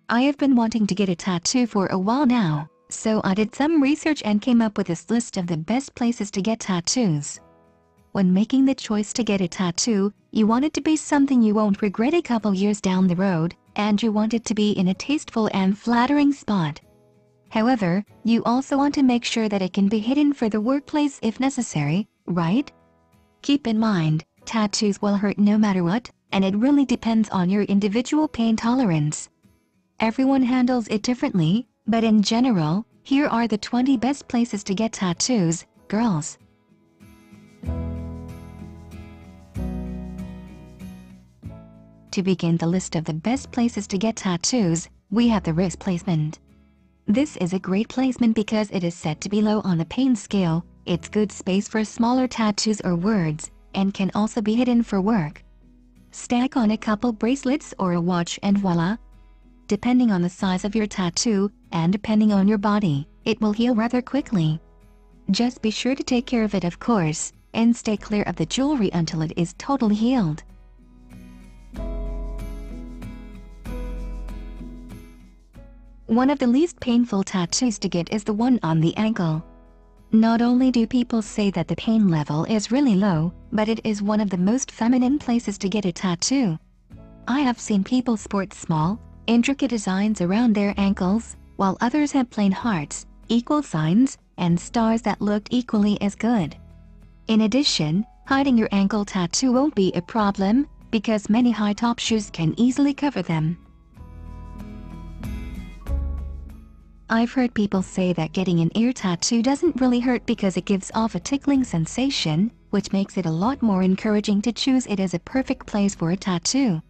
I have been wanting to get a tattoo for a while now, so I did some research and came up with this list of the best places to get tattoos. When making the choice to get a tattoo, you want it to be something you won't regret a couple years down the road, and you want it to be in a tasteful and flattering spot. However, you also want to make sure that it can be hidden for the workplace if necessary, right? Keep in mind, tattoos will hurt no matter what, and it really depends on your individual pain tolerance. Everyone handles it differently, but in general, here are the 20 best places to get tattoos, girls. To begin the list of the best places to get tattoos, we have the wrist placement. This is a great placement because it is said to be low on the pain scale, it's good space for smaller tattoos or words, and can also be hidden for work. Stack on a couple bracelets or a watch and voila! Depending on the size of your tattoo, and depending on your body, it will heal rather quickly. Just be sure to take care of it, of course, and stay clear of the jewelry until it is totally healed. One of the least painful tattoos to get is the one on the ankle. Not only do people say that the pain level is really low, but it is one of the most feminine places to get a tattoo. I have seen people sport small, intricate designs around their ankles, while others have plain hearts, equal signs, and stars that looked equally as good. In addition, hiding your ankle tattoo won't be a problem, because many high-top shoes can easily cover them. I've heard people say that getting an ear tattoo doesn't really hurt because it gives off a tickling sensation, which makes it a lot more encouraging to choose it as a perfect place for a tattoo.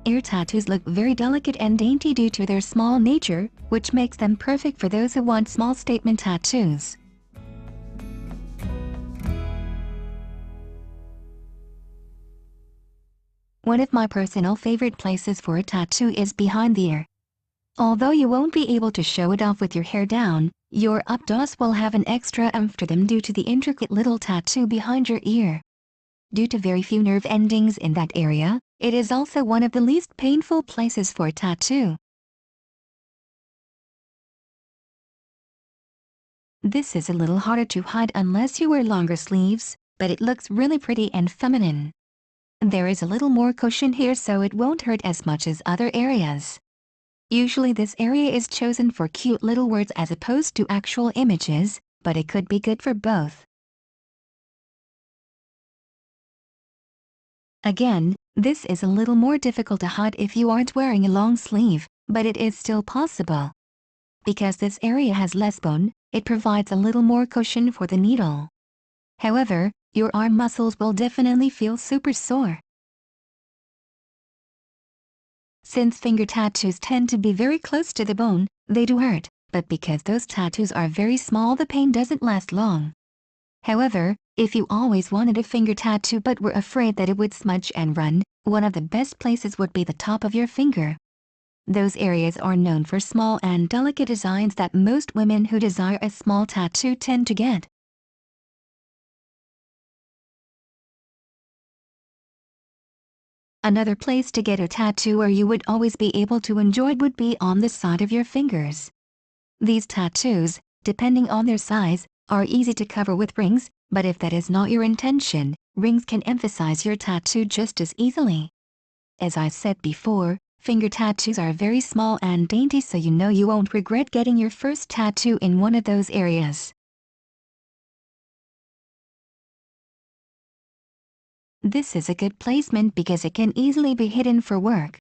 Ear tattoos look very delicate and dainty due to their small nature, which makes them perfect for those who want small statement tattoos. One of my personal favorite places for a tattoo is behind the ear. Although you won't be able to show it off with your hair down, your updos will have an extra oomph to them due to the intricate little tattoo behind your ear. Due to very few nerve endings in that area, it is also one of the least painful places for a tattoo. This is a little harder to hide unless you wear longer sleeves, but it looks really pretty and feminine. There is a little more cushion here so it won't hurt as much as other areas. Usually this area is chosen for cute little words as opposed to actual images, but it could be good for both. Again, this is a little more difficult to hide if you aren't wearing a long sleeve, but it is still possible. Because this area has less bone, it provides a little more cushion for the needle. However, your arm muscles will definitely feel super sore. Since finger tattoos tend to be very close to the bone, they do hurt, but because those tattoos are very small, the pain doesn't last long. However, if you always wanted a finger tattoo but were afraid that it would smudge and run, one of the best places would be the top of your finger. Those areas are known for small and delicate designs that most women who desire a small tattoo tend to get. Another place to get a tattoo where you would always be able to enjoy it would be on the side of your fingers. These tattoos, depending on their size, are easy to cover with rings, but if that is not your intention, rings can emphasize your tattoo just as easily. As I said before, finger tattoos are very small and dainty, so you know you won't regret getting your first tattoo in one of those areas. This is a good placement because it can easily be hidden for work.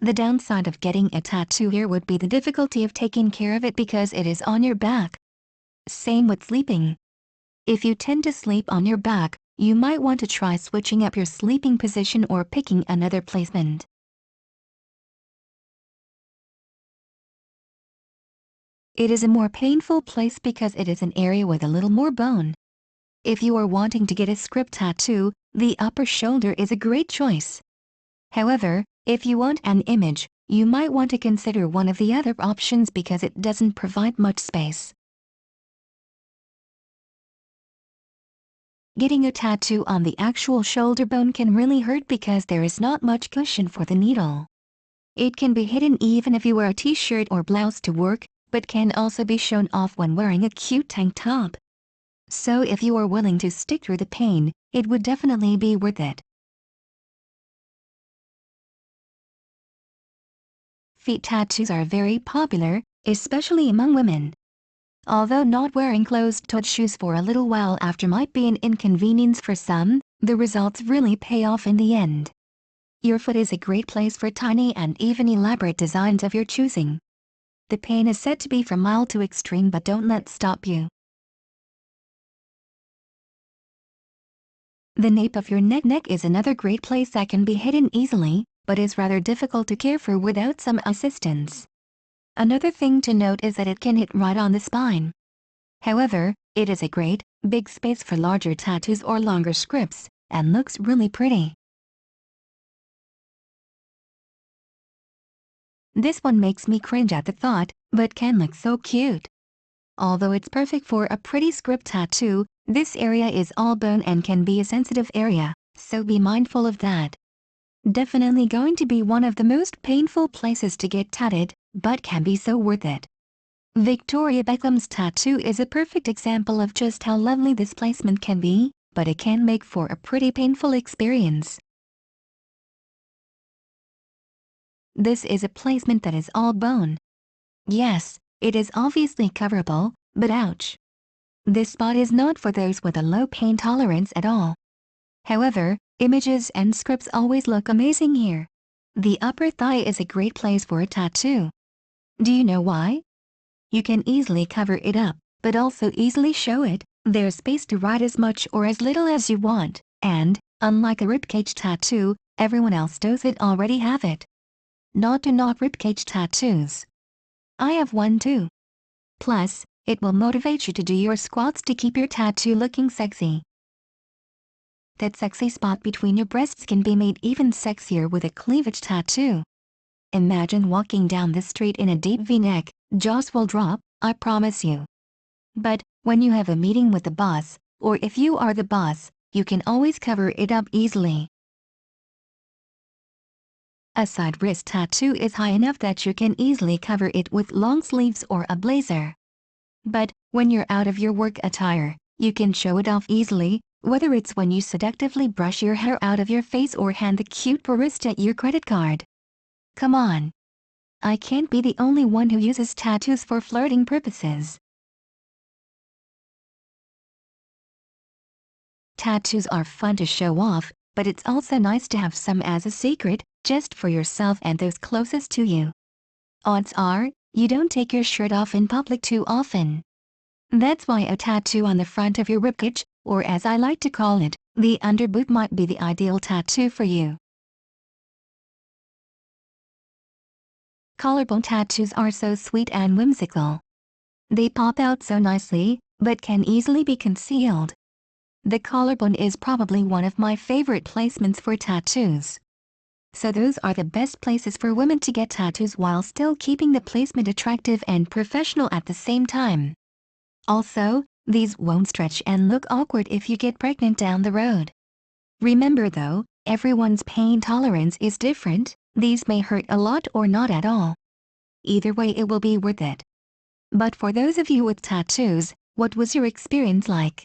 The downside of getting a tattoo here would be the difficulty of taking care of it because it is on your back. Same with sleeping. If you tend to sleep on your back, you might want to try switching up your sleeping position or picking another placement. It is a more painful place because it is an area with a little more bone. If you are wanting to get a script tattoo, the upper shoulder is a great choice. However, if you want an image, you might want to consider one of the other options because it doesn't provide much space. Getting a tattoo on the actual shoulder bone can really hurt because there is not much cushion for the needle. It can be hidden even if you wear a t-shirt or blouse to work, but can also be shown off when wearing a cute tank top. So if you are willing to stick through the pain, it would definitely be worth it. Feet tattoos are very popular, especially among women. Although not wearing closed-toed shoes for a little while after might be an inconvenience for some, the results really pay off in the end. Your foot is a great place for tiny and even elaborate designs of your choosing. The pain is said to be from mild to extreme, but don't let stop you. The nape of your neck is another great place that can be hidden easily, but is rather difficult to care for without some assistance. Another thing to note is that it can hit right on the spine. However, it is a great, big space for larger tattoos or longer scripts, and looks really pretty. This one makes me cringe at the thought, but can look so cute. Although it's perfect for a pretty script tattoo, this area is all bone and can be a sensitive area, so be mindful of that. Definitely going to be one of the most painful places to get tatted, but can be so worth it. Victoria Beckham's tattoo is a perfect example of just how lovely this placement can be, but it can make for a pretty painful experience. This is a placement that is all bone. Yes, it is obviously coverable, but ouch. This spot is not for those with a low pain tolerance at all. However, images and scripts always look amazing here. The upper thigh is a great place for a tattoo. Do you know why? You can easily cover it up, but also easily show it. There's space to write as much or as little as you want, and, unlike a ribcage tattoo, everyone else does it already have it. Not to knock ribcage tattoos. I have one too. Plus, it will motivate you to do your squats to keep your tattoo looking sexy. That sexy spot between your breasts can be made even sexier with a cleavage tattoo. Imagine walking down the street in a deep V-neck, jaws will drop, I promise you. But, when you have a meeting with the boss, or if you are the boss, you can always cover it up easily. A side wrist tattoo is high enough that you can easily cover it with long sleeves or a blazer. But, when you're out of your work attire, you can show it off easily, whether it's when you seductively brush your hair out of your face or hand the cute barista your credit card. Come on. I can't be the only one who uses tattoos for flirting purposes. Tattoos are fun to show off, but it's also nice to have some as a secret, just for yourself and those closest to you. Odds are, you don't take your shirt off in public too often. That's why a tattoo on the front of your ribcage, or as I like to call it, the underboob, might be the ideal tattoo for you. Collarbone tattoos are so sweet and whimsical. They pop out so nicely, but can easily be concealed. The collarbone is probably one of my favorite placements for tattoos. So those are the best places for women to get tattoos while still keeping the placement attractive and professional at the same time. Also, these won't stretch and look awkward if you get pregnant down the road. Remember though, everyone's pain tolerance is different. These may hurt a lot or not at all. Either way, it will be worth it. But for those of you with tattoos, what was your experience like?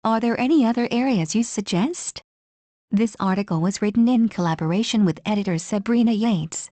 Are there any other areas you suggest? This article was written in collaboration with editor Sabrina Yates.